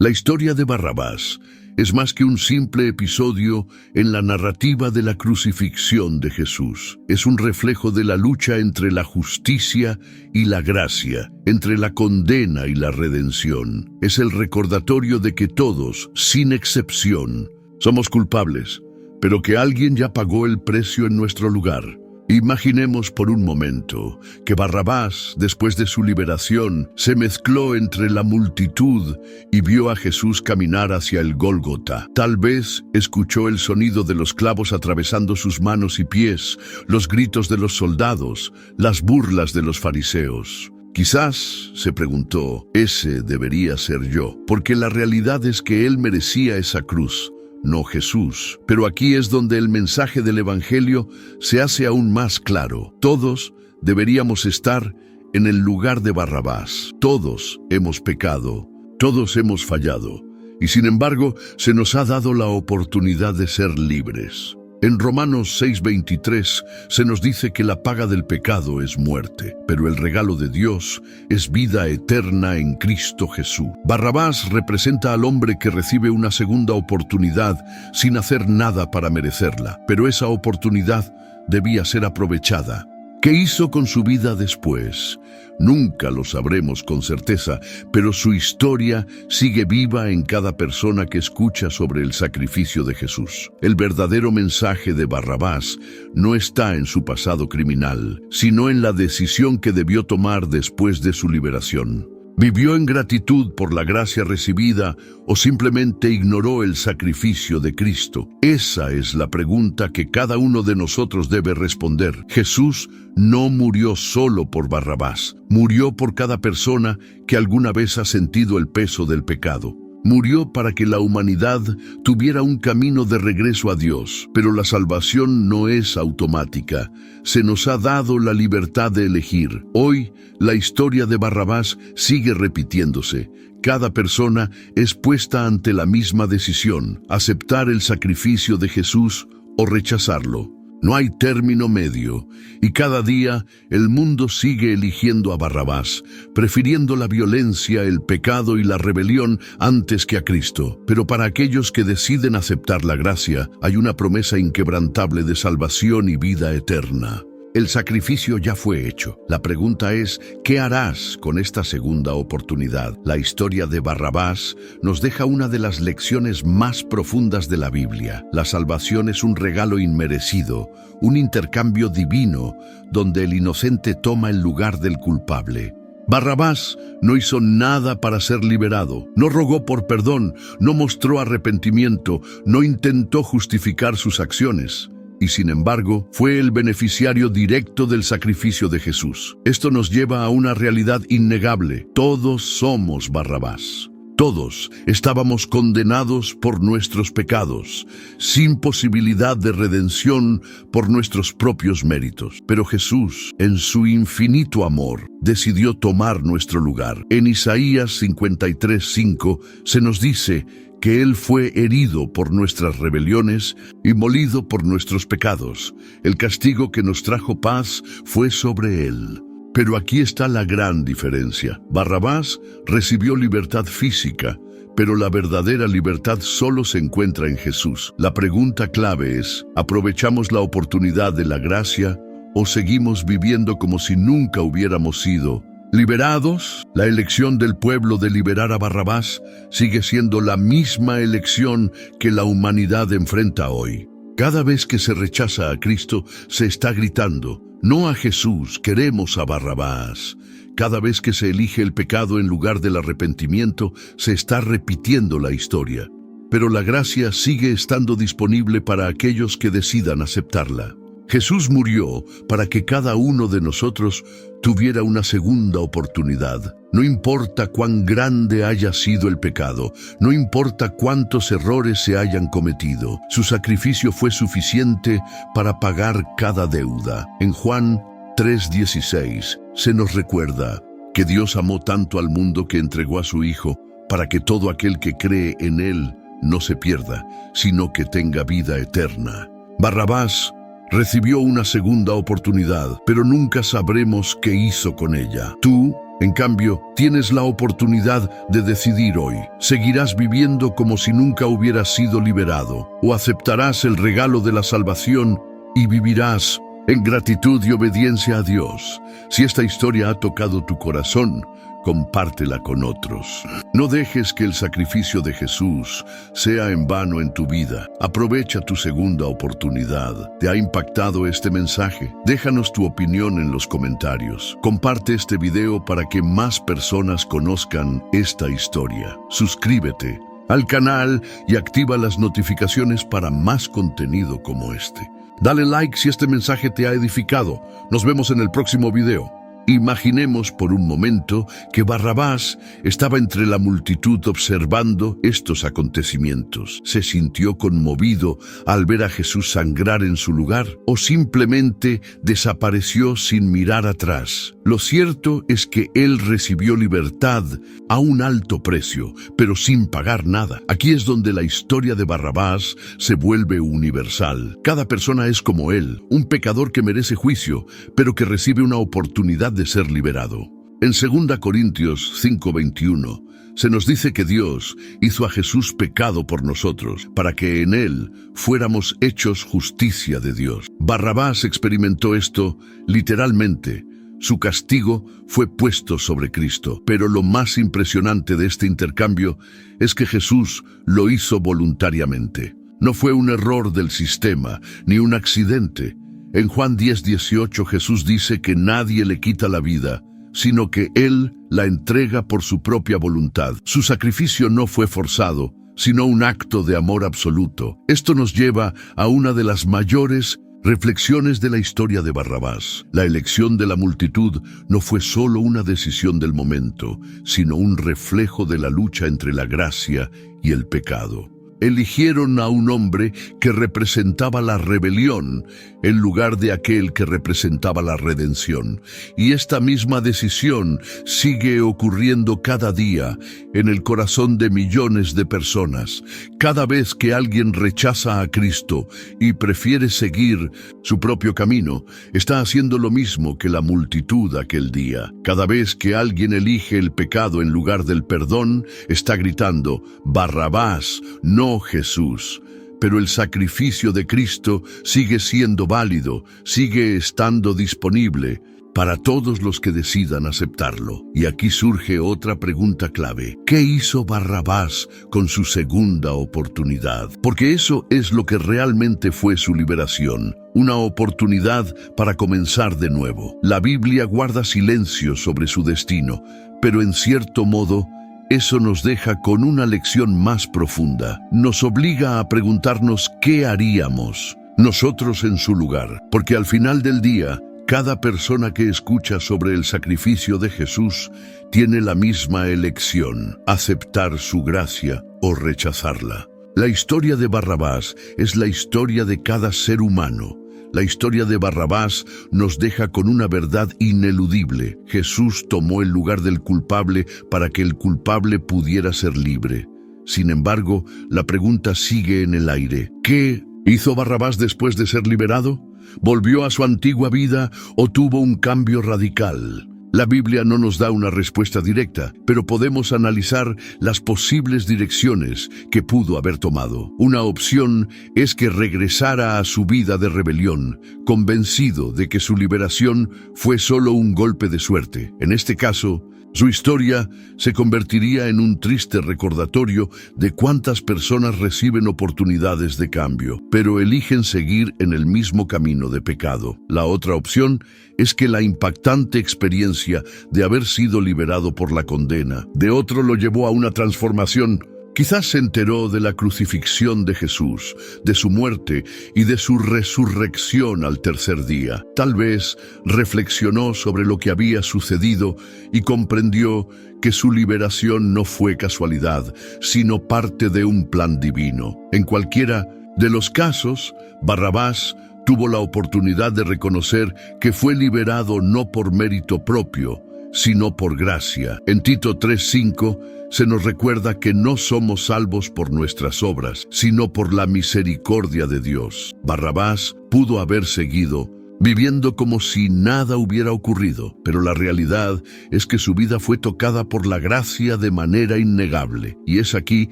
La historia de Barrabás es más que un simple episodio en la narrativa de la crucifixión de Jesús. Es un reflejo de la lucha entre la justicia y la gracia, entre la condena y la redención. Es el recordatorio de que todos, sin excepción, somos culpables, pero que alguien ya pagó el precio en nuestro lugar. Imaginemos por un momento que Barrabás, después de su liberación, se mezcló entre la multitud y vio a Jesús caminar hacia el Gólgota. Tal vez escuchó el sonido de los clavos atravesando sus manos y pies, los gritos de los soldados, las burlas de los fariseos. Quizás, se preguntó, ese debería ser yo, porque la realidad es que él merecía esa cruz, no Jesús. Pero aquí es donde el mensaje del Evangelio se hace aún más claro. Todos deberíamos estar en el lugar de Barrabás. Todos hemos pecado, todos hemos fallado, y sin embargo se nos ha dado la oportunidad de ser libres. En Romanos 6:23 se nos dice que la paga del pecado es muerte, pero el regalo de Dios es vida eterna en Cristo Jesús. Barrabás representa al hombre que recibe una segunda oportunidad sin hacer nada para merecerla, pero esa oportunidad debía ser aprovechada. ¿Qué hizo con su vida después? Nunca lo sabremos con certeza, pero su historia sigue viva en cada persona que escucha sobre el sacrificio de Jesús. El verdadero mensaje de Barrabás no está en su pasado criminal, sino en la decisión que debió tomar después de su liberación. ¿Vivió en gratitud por la gracia recibida o simplemente ignoró el sacrificio de Cristo? Esa es la pregunta que cada uno de nosotros debe responder. Jesús no murió solo por Barrabás, murió por cada persona que alguna vez ha sentido el peso del pecado. Murió para que la humanidad tuviera un camino de regreso a Dios, pero la salvación no es automática. Se nos ha dado la libertad de elegir. Hoy, la historia de Barrabás sigue repitiéndose. Cada persona es puesta ante la misma decisión: aceptar el sacrificio de Jesús o rechazarlo. No hay término medio, y cada día el mundo sigue eligiendo a Barrabás, prefiriendo la violencia, el pecado y la rebelión antes que a Cristo. Pero para aquellos que deciden aceptar la gracia, hay una promesa inquebrantable de salvación y vida eterna. El sacrificio ya fue hecho. La pregunta es, ¿qué harás con esta segunda oportunidad? La historia de Barrabás nos deja una de las lecciones más profundas de la Biblia. La salvación es un regalo inmerecido, un intercambio divino, donde el inocente toma el lugar del culpable. Barrabás no hizo nada para ser liberado, no rogó por perdón, no mostró arrepentimiento, no intentó justificar sus acciones. Y sin embargo, fue el beneficiario directo del sacrificio de Jesús. Esto nos lleva a una realidad innegable. Todos somos Barrabás. Todos estábamos condenados por nuestros pecados, sin posibilidad de redención por nuestros propios méritos. Pero Jesús, en su infinito amor, decidió tomar nuestro lugar. En Isaías 53:5 se nos dice que Él fue herido por nuestras rebeliones y molido por nuestros pecados. El castigo que nos trajo paz fue sobre Él. Pero aquí está la gran diferencia. Barrabás recibió libertad física, pero la verdadera libertad solo se encuentra en Jesús. La pregunta clave es, ¿aprovechamos la oportunidad de la gracia o seguimos viviendo como si nunca hubiéramos sido liberados? La elección del pueblo de liberar a Barrabás sigue siendo la misma elección que la humanidad enfrenta hoy. Cada vez que se rechaza a Cristo, se está gritando, no a Jesús, queremos a Barrabás. Cada vez que se elige el pecado en lugar del arrepentimiento, se está repitiendo la historia. Pero la gracia sigue estando disponible para aquellos que decidan aceptarla. Jesús murió para que cada uno de nosotros tuviera una segunda oportunidad. No importa cuán grande haya sido el pecado, no importa cuántos errores se hayan cometido, su sacrificio fue suficiente para pagar cada deuda. En Juan 3:16 se nos recuerda que Dios amó tanto al mundo que entregó a su Hijo para que todo aquel que cree en Él no se pierda, sino que tenga vida eterna. Barrabás recibió una segunda oportunidad, pero nunca sabremos qué hizo con ella. Tú En cambio, tienes la oportunidad de decidir hoy. ¿Seguirás viviendo como si nunca hubieras sido liberado? ¿O aceptarás el regalo de la salvación y vivirás en gratitud y obediencia a Dios? Si esta historia ha tocado tu corazón, compártela con otros. No dejes que el sacrificio de Jesús sea en vano en tu vida. Aprovecha tu segunda oportunidad. ¿Te ha impactado este mensaje? Déjanos tu opinión en los comentarios. Comparte este video para que más personas conozcan esta historia. Suscríbete al canal y activa las notificaciones para más contenido como este. Dale like si este mensaje te ha edificado. Nos vemos en el próximo video. Imaginemos por un momento que Barrabás estaba entre la multitud observando estos acontecimientos. ¿Se sintió conmovido al ver a Jesús sangrar en su lugar? ¿O simplemente desapareció sin mirar atrás? Lo cierto es que él recibió libertad a un alto precio, pero sin pagar nada. Aquí es donde la historia de Barrabás se vuelve universal. Cada persona es como él, un pecador que merece juicio, pero que recibe una oportunidad de ser liberado. En 2 Corintios 5:21 se nos dice que Dios hizo a Jesús pecado por nosotros, para que en él fuéramos hechos justicia de Dios. Barrabás experimentó esto literalmente. Su castigo fue puesto sobre Cristo, pero lo más impresionante de este intercambio es que Jesús lo hizo voluntariamente. No fue un error del sistema, ni un accidente. En Juan 10:18 Jesús dice que nadie le quita la vida, sino que Él la entrega por su propia voluntad. Su sacrificio no fue forzado, sino un acto de amor absoluto. Esto nos lleva a una de las mayores reflexiones de la historia de Barrabás. La elección de la multitud no fue solo una decisión del momento, sino un reflejo de la lucha entre la gracia y el pecado. Eligieron a un hombre que representaba la rebelión en lugar de aquel que representaba la redención. Y esta misma decisión sigue ocurriendo cada día en el corazón de millones de personas. Cada vez que alguien rechaza a Cristo y prefiere seguir su propio camino, está haciendo lo mismo que la multitud aquel día. Cada vez que alguien elige el pecado en lugar del perdón, está gritando: Barrabás, no Jesús. Pero el sacrificio de Cristo sigue siendo válido, sigue estando disponible para todos los que decidan aceptarlo. Y aquí surge otra pregunta clave: ¿qué hizo Barrabás con su segunda oportunidad? Porque eso es lo que realmente fue su liberación, una oportunidad para comenzar de nuevo. La Biblia guarda silencio sobre su destino, pero en cierto modo, eso nos deja con una lección más profunda. Nos obliga a preguntarnos qué haríamos nosotros en su lugar, porque al final del día, cada persona que escucha sobre el sacrificio de Jesús tiene la misma elección: aceptar su gracia o rechazarla. La historia de Barrabás es la historia de cada ser humano. La historia de Barrabás nos deja con una verdad ineludible: Jesús tomó el lugar del culpable para que el culpable pudiera ser libre. Sin embargo, la pregunta sigue en el aire: ¿qué hizo Barrabás después de ser liberado? ¿Volvió a su antigua vida o tuvo un cambio radical? La Biblia no nos da una respuesta directa, pero podemos analizar las posibles direcciones que pudo haber tomado. Una opción es que regresara a su vida de rebelión, convencido de que su liberación fue solo un golpe de suerte. En este caso, su historia se convertiría en un triste recordatorio de cuántas personas reciben oportunidades de cambio, pero eligen seguir en el mismo camino de pecado. La otra opción es que la impactante experiencia de haber sido liberado por la condena de otro lo llevó a una transformación. Quizás se enteró de la crucifixión de Jesús, de su muerte y de su resurrección al tercer día. Tal vez reflexionó sobre lo que había sucedido y comprendió que su liberación no fue casualidad, sino parte de un plan divino. En cualquiera de los casos, Barrabás tuvo la oportunidad de reconocer que fue liberado no por mérito propio, sino por gracia. En Tito 3:5 se nos recuerda que no somos salvos por nuestras obras, sino por la misericordia de Dios. Barrabás pudo haber seguido viviendo como si nada hubiera ocurrido, pero la realidad es que su vida fue tocada por la gracia de manera innegable, y es aquí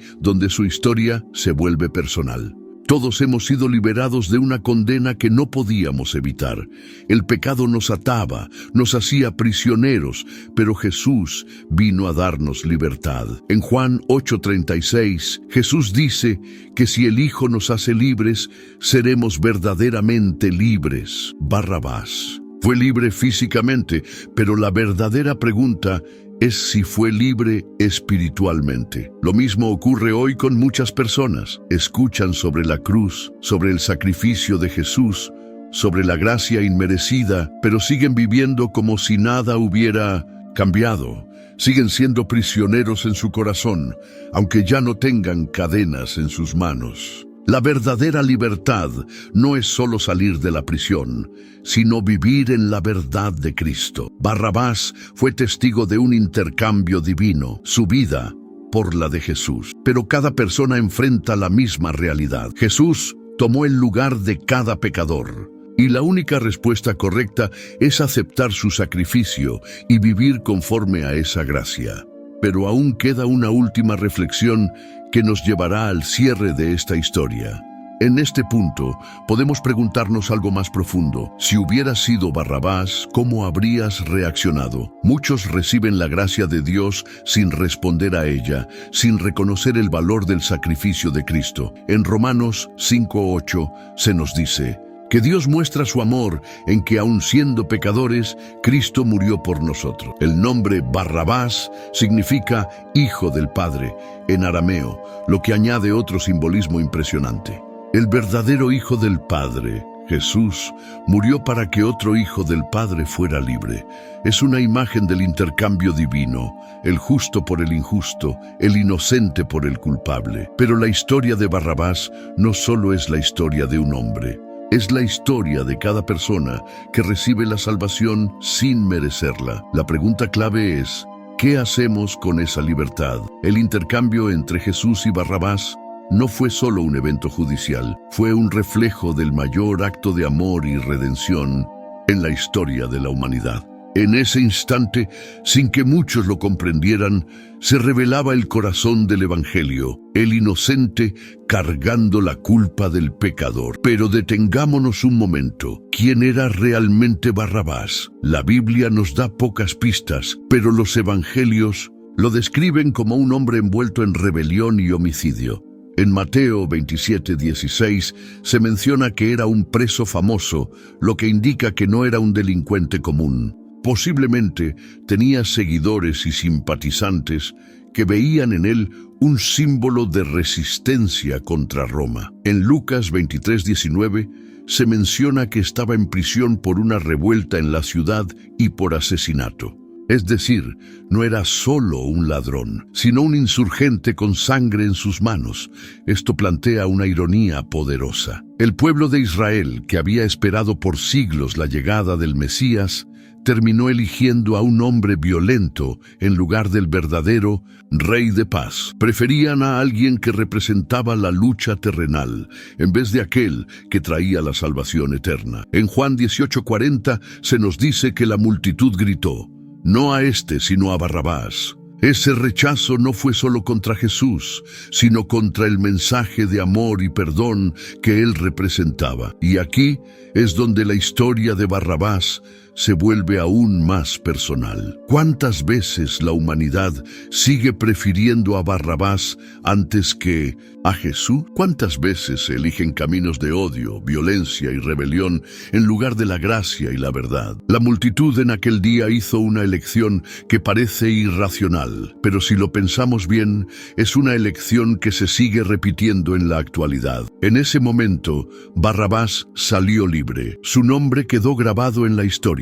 donde su historia se vuelve personal. Todos hemos sido liberados de una condena que no podíamos evitar. El pecado nos ataba, nos hacía prisioneros, pero Jesús vino a darnos libertad. En Juan 8:36, Jesús dice que si el Hijo nos hace libres, seremos verdaderamente libres. Barrabás fue libre físicamente, pero la verdadera pregunta es si fue libre espiritualmente. Lo mismo ocurre hoy con muchas personas. Escuchan sobre la cruz, sobre el sacrificio de Jesús, sobre la gracia inmerecida, pero siguen viviendo como si nada hubiera cambiado. Siguen siendo prisioneros en su corazón, aunque ya no tengan cadenas en sus manos. La verdadera libertad no es solo salir de la prisión, sino vivir en la verdad de Cristo. Barrabás fue testigo de un intercambio divino, su vida por la de Jesús. Pero cada persona enfrenta la misma realidad. Jesús tomó el lugar de cada pecador, y la única respuesta correcta es aceptar su sacrificio y vivir conforme a esa gracia. Pero aún queda una última reflexión que nos llevará al cierre de esta historia. En este punto, podemos preguntarnos algo más profundo. Si hubieras sido Barrabás, ¿cómo habrías reaccionado? Muchos reciben la gracia de Dios sin responder a ella, sin reconocer el valor del sacrificio de Cristo. En Romanos 5:8 se nos dice que Dios muestra su amor en que, aun siendo pecadores, Cristo murió por nosotros. El nombre Barrabás significa Hijo del Padre en arameo, lo que añade otro simbolismo impresionante. El verdadero Hijo del Padre, Jesús, murió para que otro Hijo del Padre fuera libre. Es una imagen del intercambio divino, el justo por el injusto, el inocente por el culpable. Pero la historia de Barrabás no solo es la historia de un hombre. Es la historia de cada persona que recibe la salvación sin merecerla. La pregunta clave es, ¿qué hacemos con esa libertad? El intercambio entre Jesús y Barrabás no fue solo un evento judicial, fue un reflejo del mayor acto de amor y redención en la historia de la humanidad. En ese instante, sin que muchos lo comprendieran, se revelaba el corazón del Evangelio, el inocente cargando la culpa del pecador. Pero detengámonos un momento. ¿Quién era realmente Barrabás? La Biblia nos da pocas pistas, pero los evangelios lo describen como un hombre envuelto en rebelión y homicidio. En Mateo 27:16 se menciona que era un preso famoso, lo que indica que no era un delincuente común. Posiblemente tenía seguidores y simpatizantes que veían en él un símbolo de resistencia contra Roma. En Lucas 23:19 se menciona que estaba en prisión por una revuelta en la ciudad y por asesinato. Es decir, no era solo un ladrón, sino un insurgente con sangre en sus manos. Esto plantea una ironía poderosa. El pueblo de Israel, que había esperado por siglos la llegada del Mesías, terminó eligiendo a un hombre violento en lugar del verdadero Rey de paz. Preferían a alguien que representaba la lucha terrenal, en vez de aquel que traía la salvación eterna. En Juan 18:40 se nos dice que la multitud gritó, no a este, sino a Barrabás. Ese rechazo no fue solo contra Jesús, sino contra el mensaje de amor y perdón que él representaba. Y aquí es donde la historia de Barrabás se vuelve aún más personal. ¿Cuántas veces la humanidad sigue prefiriendo a Barrabás antes que a Jesús? ¿Cuántas veces se eligen caminos de odio, violencia y rebelión en lugar de la gracia y la verdad? La multitud en aquel día hizo una elección que parece irracional, pero si lo pensamos bien, es una elección que se sigue repitiendo en la actualidad. En ese momento, Barrabás salió libre. Su nombre quedó grabado en la historia,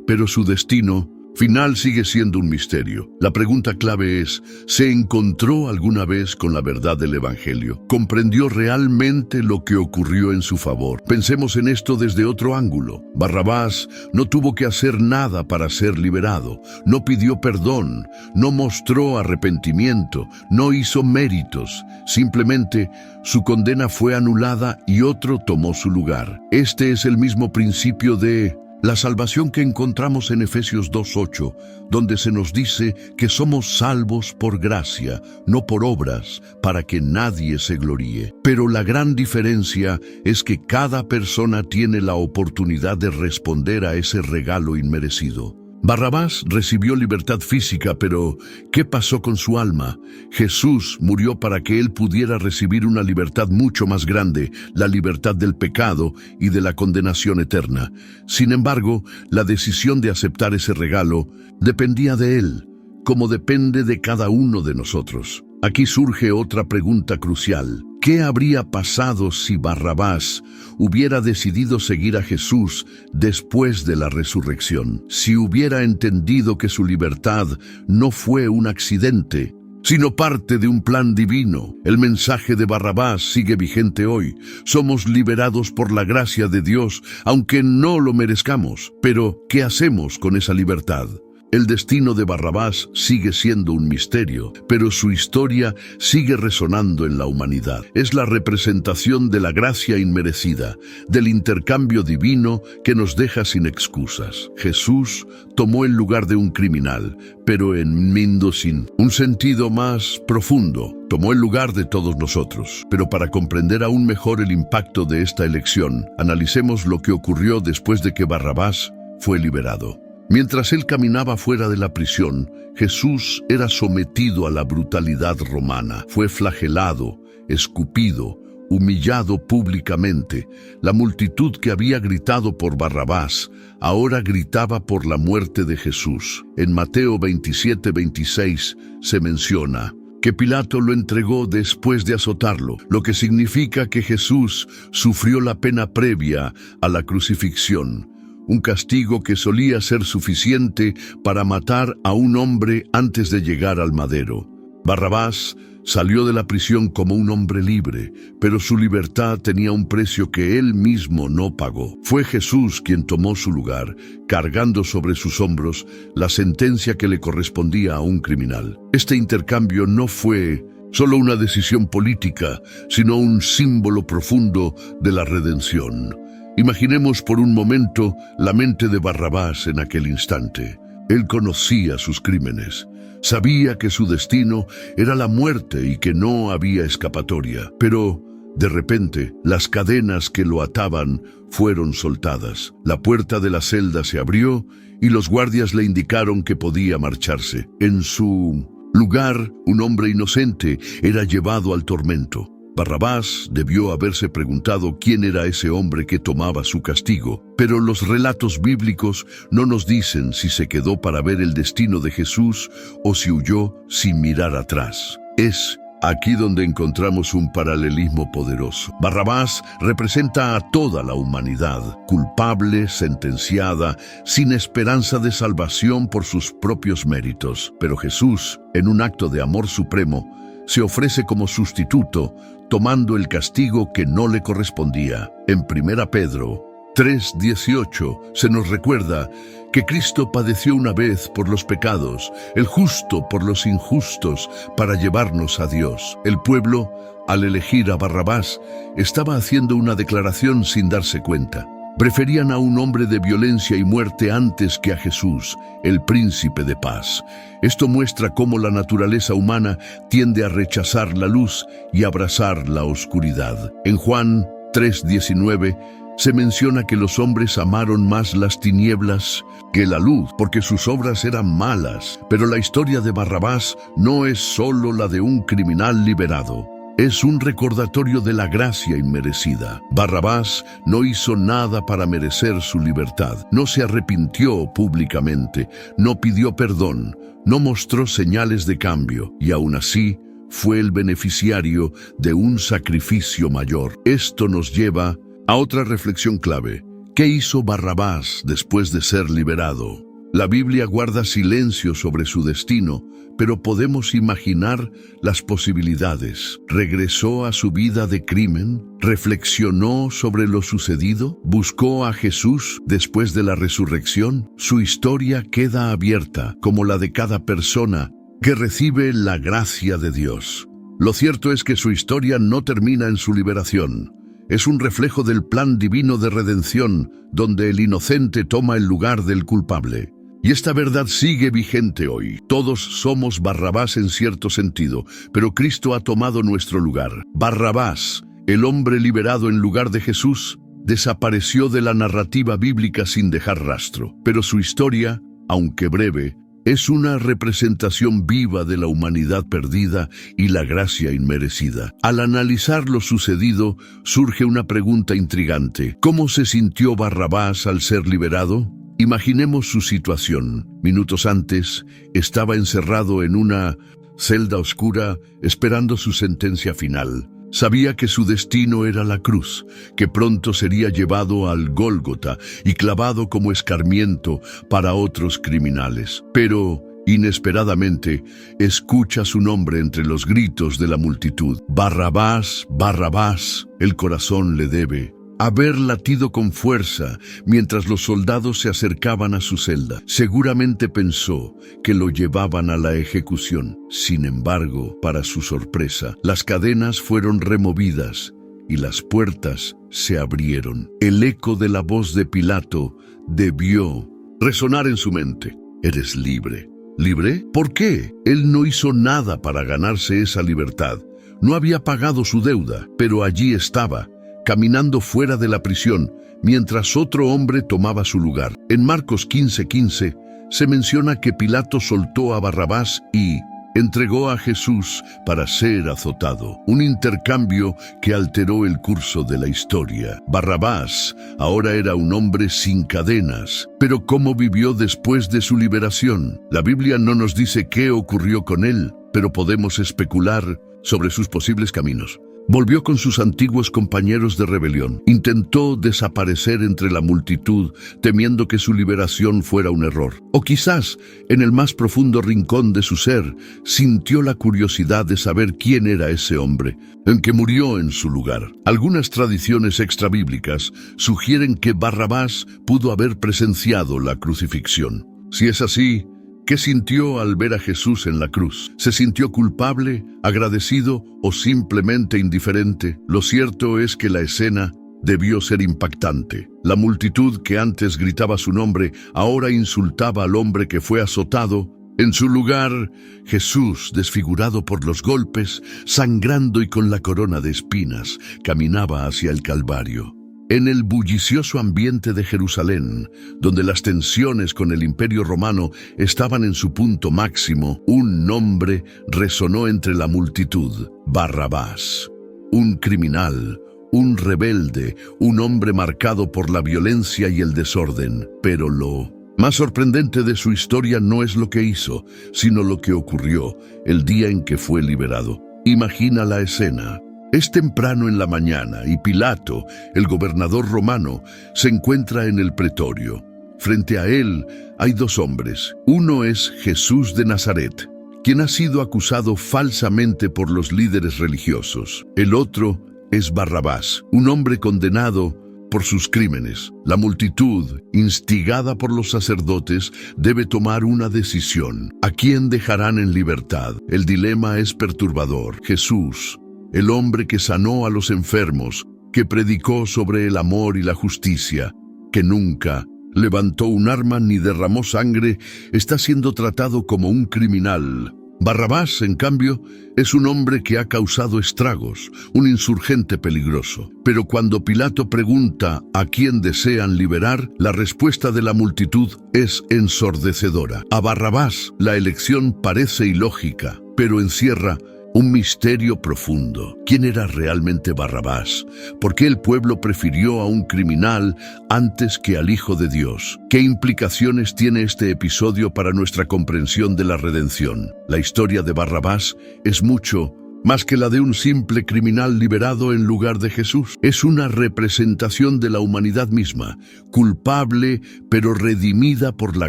pero su destino final sigue siendo un misterio. La pregunta clave es, ¿se encontró alguna vez con la verdad del Evangelio? ¿Comprendió realmente lo que ocurrió en su favor? Pensemos en esto desde otro ángulo. Barrabás no tuvo que hacer nada para ser liberado, no pidió perdón, no mostró arrepentimiento, no hizo méritos. Simplemente su condena fue anulada y otro tomó su lugar. Este es el mismo principio de la salvación que encontramos en Efesios 2:8, donde se nos dice que somos salvos por gracia, no por obras, para que nadie se gloríe. Pero la gran diferencia es que cada persona tiene la oportunidad de responder a ese regalo inmerecido. Barrabás recibió libertad física, pero ¿qué pasó con su alma? Jesús murió para que él pudiera recibir una libertad mucho más grande, la libertad del pecado y de la condenación eterna. Sin embargo, la decisión de aceptar ese regalo dependía de él, como depende de cada uno de nosotros. Aquí surge otra pregunta crucial. ¿Qué habría pasado si Barrabás hubiera decidido seguir a Jesús después de la resurrección? Si hubiera entendido que su libertad no fue un accidente, sino parte de un plan divino. El mensaje de Barrabás sigue vigente hoy. Somos liberados por la gracia de Dios, aunque no lo merezcamos. Pero, ¿qué hacemos con esa libertad? El destino de Barrabás sigue siendo un misterio, pero su historia sigue resonando en la humanidad. Es la representación de la gracia inmerecida, del intercambio divino que nos deja sin excusas. Jesús tomó el lugar de un criminal, pero en Mindosin, un sentido más profundo, tomó el lugar de todos nosotros. Pero para comprender aún mejor el impacto de esta elección, analicemos lo que ocurrió después de que Barrabás fue liberado. Mientras él caminaba fuera de la prisión, Jesús era sometido a la brutalidad romana. Fue flagelado, escupido, humillado públicamente. La multitud que había gritado por Barrabás ahora gritaba por la muerte de Jesús. En Mateo 27:26 se menciona que Pilato lo entregó después de azotarlo, lo que significa que Jesús sufrió la pena previa a la crucifixión. Un castigo que solía ser suficiente para matar a un hombre antes de llegar al madero. Barrabás salió de la prisión como un hombre libre, pero su libertad tenía un precio que él mismo no pagó. Fue Jesús quien tomó su lugar, cargando sobre sus hombros la sentencia que le correspondía a un criminal. Este intercambio no fue solo una decisión política, sino un símbolo profundo de la redención. Imaginemos por un momento la mente de Barrabás en aquel instante. Él conocía sus crímenes, sabía que su destino era la muerte y que no había escapatoria. Pero, de repente, las cadenas que lo ataban fueron soltadas. La puerta de la celda se abrió y los guardias le indicaron que podía marcharse. En su lugar, un hombre inocente era llevado al tormento. Barrabás debió haberse preguntado quién era ese hombre que tomaba su castigo, pero los relatos bíblicos no nos dicen si se quedó para ver el destino de Jesús o si huyó sin mirar atrás. Es aquí donde encontramos un paralelismo poderoso. Barrabás representa a toda la humanidad, culpable, sentenciada, sin esperanza de salvación por sus propios méritos. Pero Jesús, en un acto de amor supremo, se ofrece como sustituto, tomando el castigo que no le correspondía. En 1 Pedro 3:18 se nos recuerda que Cristo padeció una vez por los pecados, el justo por los injustos, para llevarnos a Dios. El pueblo, al elegir a Barrabás, estaba haciendo una declaración sin darse cuenta. Preferían a un hombre de violencia y muerte antes que a Jesús, el príncipe de paz. Esto muestra cómo la naturaleza humana tiende a rechazar la luz y abrazar la oscuridad. En Juan 3:19 se menciona que los hombres amaron más las tinieblas que la luz, porque sus obras eran malas. Pero la historia de Barrabás no es solo la de un criminal liberado. Es un recordatorio de la gracia inmerecida. Barrabás no hizo nada para merecer su libertad. No se arrepintió públicamente, no pidió perdón, no mostró señales de cambio, y aún así fue el beneficiario de un sacrificio mayor. Esto nos lleva a otra reflexión clave. ¿Qué hizo Barrabás después de ser liberado? La Biblia guarda silencio sobre su destino, pero podemos imaginar las posibilidades. ¿Regresó a su vida de crimen? ¿Reflexionó sobre lo sucedido? ¿Buscó a Jesús después de la resurrección? Su historia queda abierta, como la de cada persona que recibe la gracia de Dios. Lo cierto es que su historia no termina en su liberación. Es un reflejo del plan divino de redención, donde el inocente toma el lugar del culpable. Y esta verdad sigue vigente hoy. Todos somos Barrabás en cierto sentido, pero Cristo ha tomado nuestro lugar. Barrabás, el hombre liberado en lugar de Jesús, desapareció de la narrativa bíblica sin dejar rastro. Pero su historia, aunque breve, es una representación viva de la humanidad perdida y la gracia inmerecida. Al analizar lo sucedido, surge una pregunta intrigante. ¿Cómo se sintió Barrabás al ser liberado? Imaginemos su situación. Minutos antes, estaba encerrado en una celda oscura esperando su sentencia final. Sabía que su destino era la cruz, que pronto sería llevado al Gólgota y clavado como escarmiento para otros criminales. Pero, inesperadamente, escucha su nombre entre los gritos de la multitud. Barrabás, Barrabás, el corazón le debe haber latido con fuerza mientras los soldados se acercaban a su celda. Seguramente pensó que lo llevaban a la ejecución. Sin embargo, para su sorpresa, las cadenas fueron removidas y las puertas se abrieron. El eco de la voz de Pilato debió resonar en su mente. «Eres libre». ¿Libre? ¿Por qué? Él no hizo nada para ganarse esa libertad. No había pagado su deuda, pero allí estaba, caminando fuera de la prisión, mientras otro hombre tomaba su lugar. En Marcos 15:15 se menciona que Pilato soltó a Barrabás y entregó a Jesús para ser azotado. Un intercambio que alteró el curso de la historia. Barrabás ahora era un hombre sin cadenas. Pero ¿cómo vivió después de su liberación? La Biblia no nos dice qué ocurrió con él, pero podemos especular sobre sus posibles caminos. Volvió con sus antiguos compañeros de rebelión. Intentó desaparecer entre la multitud, temiendo que su liberación fuera un error. O quizás, en el más profundo rincón de su ser, sintió la curiosidad de saber quién era ese hombre, en que murió en su lugar. Algunas tradiciones extrabíblicas sugieren que Barrabás pudo haber presenciado la crucifixión. Si es así, ¿qué sintió al ver a Jesús en la cruz? ¿Se sintió culpable, agradecido o simplemente indiferente? Lo cierto es que la escena debió ser impactante. La multitud que antes gritaba su nombre ahora insultaba al hombre que fue azotado. En su lugar, Jesús, desfigurado por los golpes, sangrando y con la corona de espinas, caminaba hacia el Calvario. En el bullicioso ambiente de Jerusalén, donde las tensiones con el Imperio Romano estaban en su punto máximo, un nombre resonó entre la multitud: Barrabás. Un criminal, un rebelde, un hombre marcado por la violencia y el desorden. Pero lo más sorprendente de su historia no es lo que hizo, sino lo que ocurrió el día en que fue liberado. Imagina la escena. Es temprano en la mañana y Pilato, el gobernador romano, se encuentra en el pretorio. Frente a él hay dos hombres. Uno es Jesús de Nazaret, quien ha sido acusado falsamente por los líderes religiosos. El otro es Barrabás, un hombre condenado por sus crímenes. La multitud, instigada por los sacerdotes, debe tomar una decisión. ¿A quién dejarán en libertad? El dilema es perturbador. Jesús, el hombre que sanó a los enfermos, que predicó sobre el amor y la justicia, que nunca levantó un arma ni derramó sangre, está siendo tratado como un criminal. Barrabás, en cambio, es un hombre que ha causado estragos, un insurgente peligroso. Pero cuando Pilato pregunta a quién desean liberar, la respuesta de la multitud es ensordecedora. A Barrabás la elección parece ilógica, pero encierra un misterio profundo. ¿Quién era realmente Barrabás? ¿Por qué el pueblo prefirió a un criminal antes que al Hijo de Dios? ¿Qué implicaciones tiene este episodio para nuestra comprensión de la redención? La historia de Barrabás es mucho más que la de un simple criminal liberado en lugar de Jesús. Es una representación de la humanidad misma, culpable pero redimida por la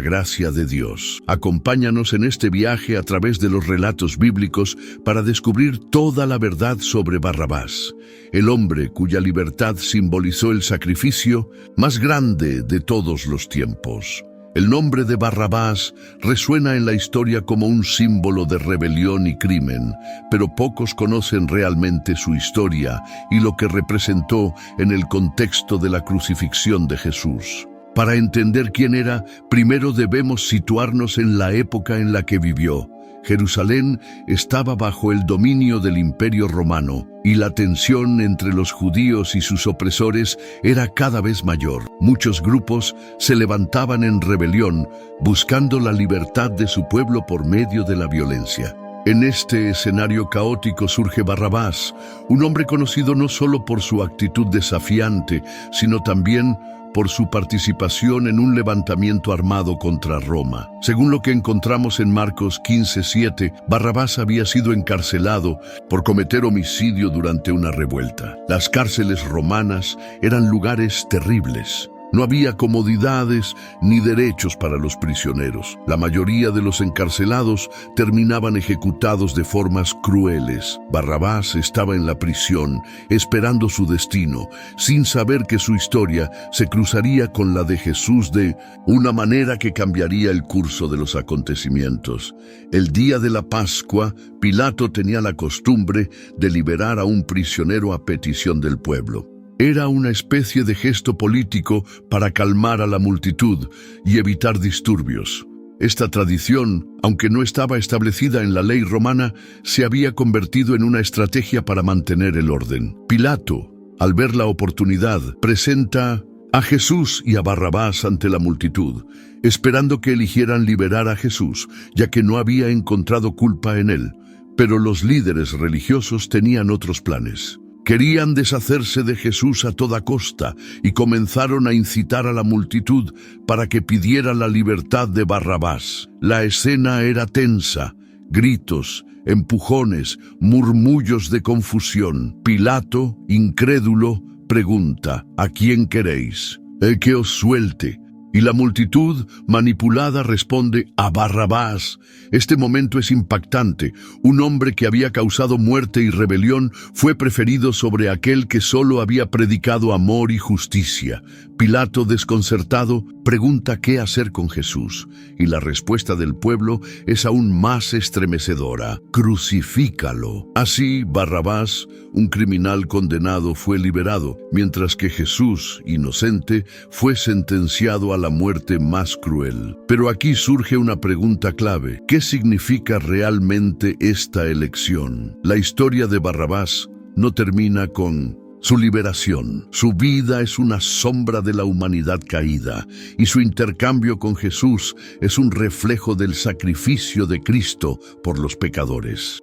gracia de Dios. Acompáñanos en este viaje a través de los relatos bíblicos para descubrir toda la verdad sobre Barrabás, el hombre cuya libertad simbolizó el sacrificio más grande de todos los tiempos. El nombre de Barrabás resuena en la historia como un símbolo de rebelión y crimen, pero pocos conocen realmente su historia y lo que representó en el contexto de la crucifixión de Jesús. Para entender quién era, primero debemos situarnos en la época en la que vivió. Jerusalén estaba bajo el dominio del Imperio Romano y la tensión entre los judíos y sus opresores era cada vez mayor. Muchos grupos se levantaban en rebelión, buscando la libertad de su pueblo por medio de la violencia. En este escenario caótico surge Barrabás, un hombre conocido no solo por su actitud desafiante, sino también por su participación en un levantamiento armado contra Roma. Según lo que encontramos en Marcos 15:7, Barrabás había sido encarcelado por cometer homicidio durante una revuelta. Las cárceles romanas eran lugares terribles. No había comodidades ni derechos para los prisioneros. La mayoría de los encarcelados terminaban ejecutados de formas crueles. Barrabás estaba en la prisión, esperando su destino, sin saber que su historia se cruzaría con la de Jesús de una manera que cambiaría el curso de los acontecimientos. El día de la Pascua, Pilato tenía la costumbre de liberar a un prisionero a petición del pueblo. Era una especie de gesto político para calmar a la multitud y evitar disturbios. Esta tradición, aunque no estaba establecida en la ley romana, se había convertido en una estrategia para mantener el orden. Pilato, al ver la oportunidad, presenta a Jesús y a Barrabás ante la multitud, esperando que eligieran liberar a Jesús, ya que no había encontrado culpa en él. Pero los líderes religiosos tenían otros planes. Querían deshacerse de Jesús a toda costa y comenzaron a incitar a la multitud para que pidiera la libertad de Barrabás. La escena era tensa, gritos, empujones, murmullos de confusión. Pilato, incrédulo, pregunta: ¿a quién queréis? Que os suelte. Y la multitud, manipulada, responde: a Barrabás. Este momento es impactante. Un hombre que había causado muerte y rebelión fue preferido sobre aquel que solo había predicado amor y justicia. Pilato, desconcertado, pregunta qué hacer con Jesús, y la respuesta del pueblo es aún más estremecedora: crucifícalo. Así, Barrabás, un criminal condenado, fue liberado, mientras que Jesús, inocente, fue sentenciado a la muerte más cruel. Pero aquí surge una pregunta clave: ¿qué significa realmente esta elección? La historia de Barrabás no termina con su liberación. Su vida es una sombra de la humanidad caída, y su intercambio con Jesús es un reflejo del sacrificio de Cristo por los pecadores.